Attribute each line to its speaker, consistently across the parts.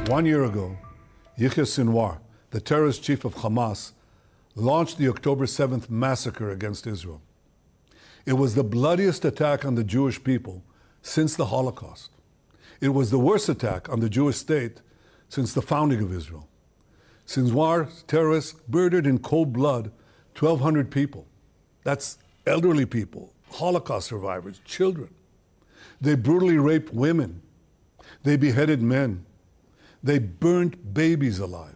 Speaker 1: 1 year ago, Yahya Sinwar, the terrorist chief of Hamas, launched the October 7th massacre against Israel. It was the bloodiest attack on the Jewish people since the Holocaust. It was the worst attack on the Jewish state since the founding of Israel. Sinwar's terrorists murdered in cold blood 1,200 people. That's elderly people, Holocaust survivors, children. They brutally raped women. They beheaded men. They burnt babies alive.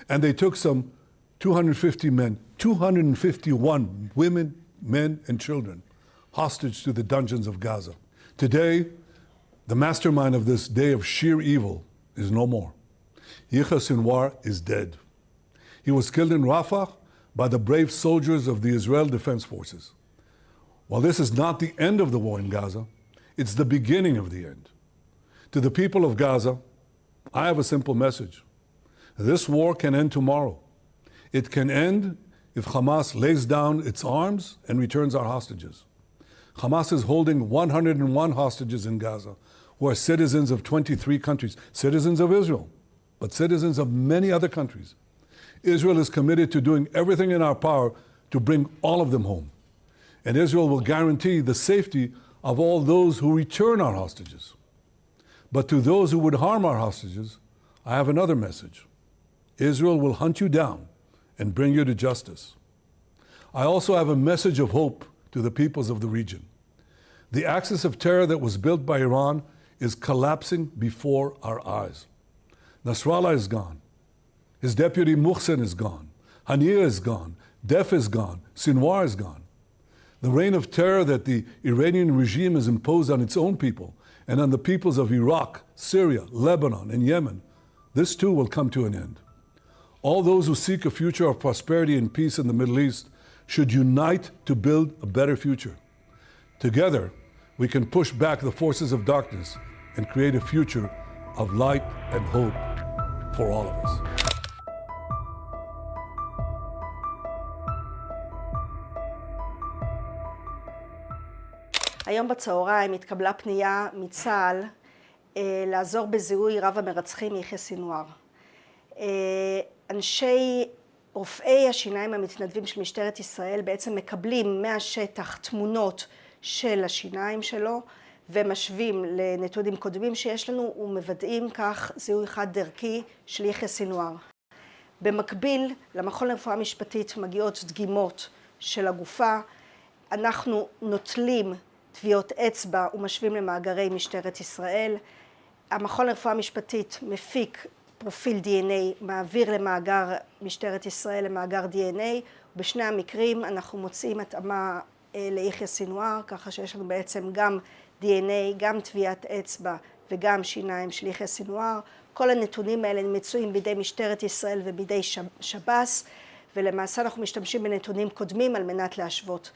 Speaker 1: And they took some 250 men, 251 women, men, and children hostage to the dungeons of Gaza. Today, the mastermind of this day of sheer evil is no more. Yahya Sinwar is dead. He was killed in Rafah by the brave soldiers of the Israel Defense Forces. While this is not the end of the war in Gaza, it's the beginning of the end. To the people of Gaza, I have a simple message. This war can end tomorrow. It can end if Hamas lays down its arms and returns our hostages. Hamas is holding 101 hostages in Gaza, who are citizens of 23 countries, citizens of Israel, but citizens of many other countries. Israel is committed to doing everything in our power to bring all of them home. And Israel will guarantee the safety of all those who return our hostages. But to those who would harm our hostages, I have another message. Israel will hunt you down and bring you to justice. I also have a message of hope to the peoples of the region. The axis of terror that was built by Iran is collapsing before our eyes. Nasrallah is gone. His deputy Muhsin is gone. Haniyeh is gone. Def is gone. Sinwar is gone. The reign of terror that the Iranian regime has imposed on its own people and on the peoples of Iraq, Syria, Lebanon, and Yemen, this too will come to an end. All those who seek a future of prosperity and peace in the Middle East should unite to build a better future. Together, we can push back the forces of darkness and create a future of light and hope for all of us.
Speaker 2: היום בצהריים התקבלה פנייה מצה"ל לעזור בזיהוי רב המרצחים יחיא סינואר. רופאי השיניים המתנדבים של משטרת ישראל בעצם מקבלים מהשטח תמונות של השיניים שלו ומשווים לנתונים קודמים שיש לנו ומוודאים כך זיהוי חד דרכי של יחיא סינואר. במקביל למכון לרפואה משפטית מגיעות דגימות של הגופה, אנחנו נוטלים טביעות אצבע ומשווים למאגרי משטרת ישראל. המכון לרפואה משפטית מפיק פרופיל DNA, מעביר למאגר משטרת ישראל למאגר DNA. בשני המקרים אנחנו מוצאים התאמה ליחיא סינואר, ככה שיש לנו בעצם גם DNA, גם טביעת אצבע וגם שיניים של יחיא סינואר. כל הנתונים האלה מצויים בידי משטרת ישראל ובידי שב"ס, ולמעשה אנחנו משתמשים בנתונים קודמים על מנת להשוות.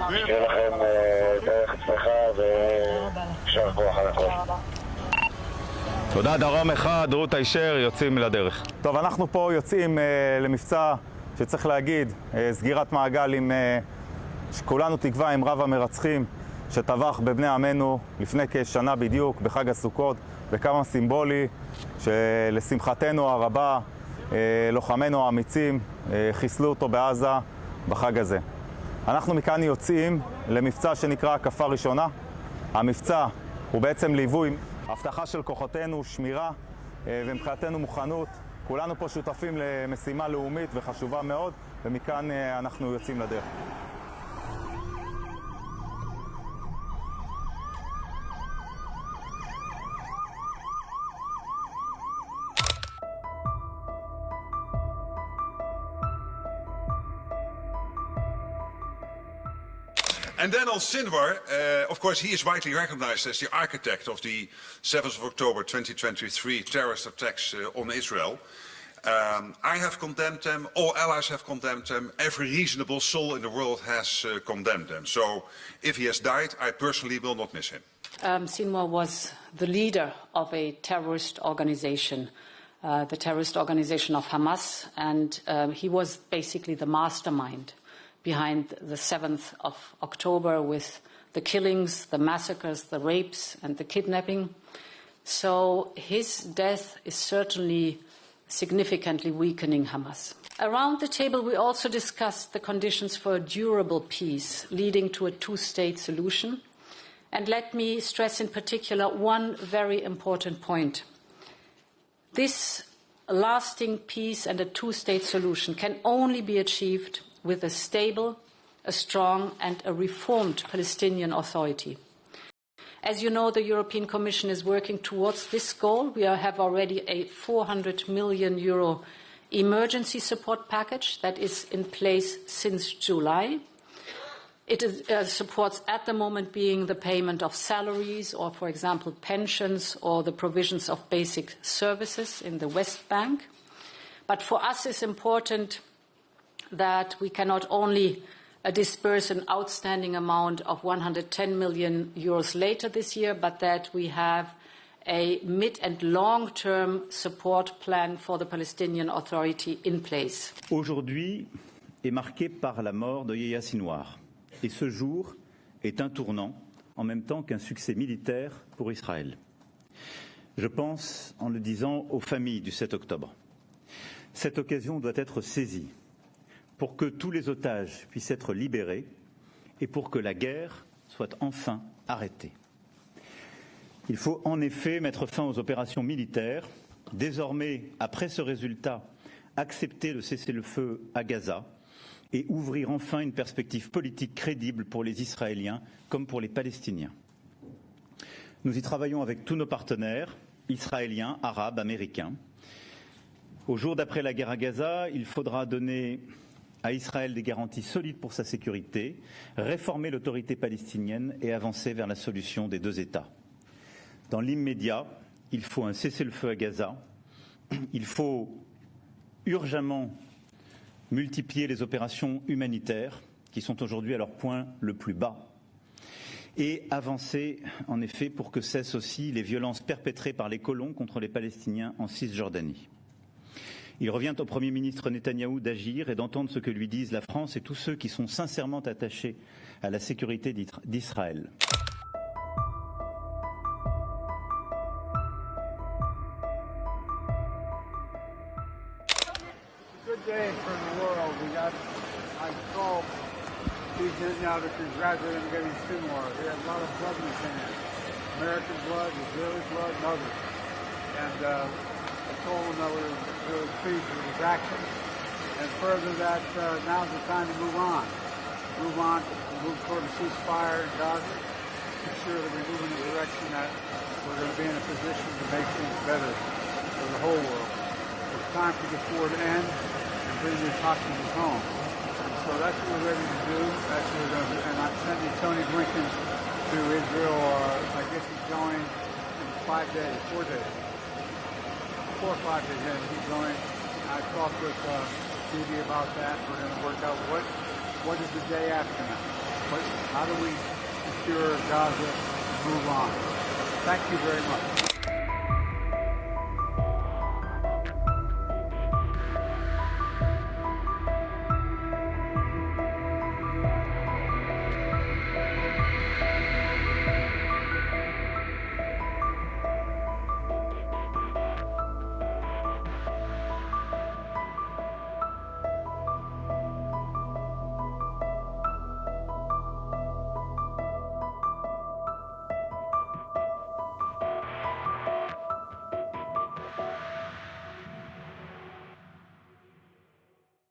Speaker 3: שיהיה לכם דרך הצלחה ושאר כוח על הכל.
Speaker 4: תודה, דרום אחד, רות הישר, יוצאים לדרך. טוב, אנחנו פה יוצאים למבצע שצריך להגיד, סגירת מעגל עם, שכולנו תקווה עם רב המרצחים שטבח בבני עמנו לפני כשנה בדיוק, בחג הסוכות, בכמה סימבולי, שלשמחתנו הרבה, לוחמינו האמיצים חיסלו אותו בעזה בחג הזה. אנחנו מכאן יוצאים למבצע שנקרא הקפה ראשונה. המבצע הוא בעצם ליווי, הבטחה של כוחותינו, שמירה ומבחינתנו מוכנות. כולנו פה שותפים למשימה לאומית וחשובה מאוד, ומכאן אנחנו יוצאים לדרך.
Speaker 5: And then on Sinwar, of course, he is widely recognized as the architect of the 7th of October 2023 terrorist attacks on Israel. I have condemned them, all allies have condemned them, every reasonable soul in the world has condemned them. So if he has died, I personally will not miss him.
Speaker 6: Sinwar was the leader of a terrorist organization, the terrorist organization of Hamas, and he was basically the mastermind behind the 7th of October with the killings, the massacres, the rapes, and the kidnapping. So his death is certainly significantly weakening Hamas. Around the table, we also discussed the conditions for a durable peace leading to a two-state solution. And let me stress in particular one very important point. This lasting peace and a two-state solution can only be achieved with a stable, a strong and a reformed Palestinian Authority. As you know, the European Commission is working towards this goal. We have already a €400 million emergency support package that is in place since July. It supports at the moment being the payment of salaries or, for example, pensions or the provisions of basic services in the West Bank. But for us it's important that we can not only disperse an outstanding amount of €110 million later this year, but that we have a mid- and long-term support plan for the Palestinian Authority in place.
Speaker 7: Aujourd'hui est marqué par la mort de Yahya Sinwar. Et ce jour est un tournant, en même temps qu'un succès militaire pour Israël. Je pense, en le disant, aux familles du 7 octobre. Cette occasion doit être saisie pour que tous les otages puissent être libérés et pour que la guerre soit enfin arrêtée. Il faut en effet mettre fin aux opérations militaires. Désormais, après ce résultat, accepter le cessez-le-feu à Gaza et ouvrir enfin une perspective politique crédible pour les Israéliens comme pour les Palestiniens. Nous y travaillons avec tous nos partenaires, israéliens, arabes, américains. Au jour d'après la guerre à Gaza, il faudra donner à Israël des garanties solides pour sa sécurité, réformer l'autorité palestinienne et avancer vers la solution des deux États. Dans l'immédiat, il faut un cessez-le-feu à Gaza, il faut urgemment multiplier les opérations humanitaires qui sont aujourd'hui à leur point le plus bas et avancer en effet pour que cessent aussi les violences perpétrées par les colons contre les Palestiniens en Cisjordanie. Il revient au Premier ministre Netanyahou d'agir et d'entendre ce que lui disent la France et tous ceux qui sont sincèrement attachés à la sécurité d'Israël.
Speaker 8: Good day for the world. I called Netanyahu to congratulate him getting Sinwar. He had a lot of blood in his hands. American blood, Israeli blood, and others. And I told him that we were really pleased with his actions. And further that now's the time to move on. Move toward a ceasefire in Gaza. Make sure that we move in the direction that we're going to be in a position to make things better for the whole world. It's time to get forward to end and bring these hostages home. And so that's what we're ready to do. That's what we're going to do. And I'm sending Tony Blinken to Israel. I guess he's going in 4 days. 4 or 5 days in. He's going. I talked with Stevie about that. We're going to work out what is the day after now. How do we secure Gaza and move on? Thank you very much.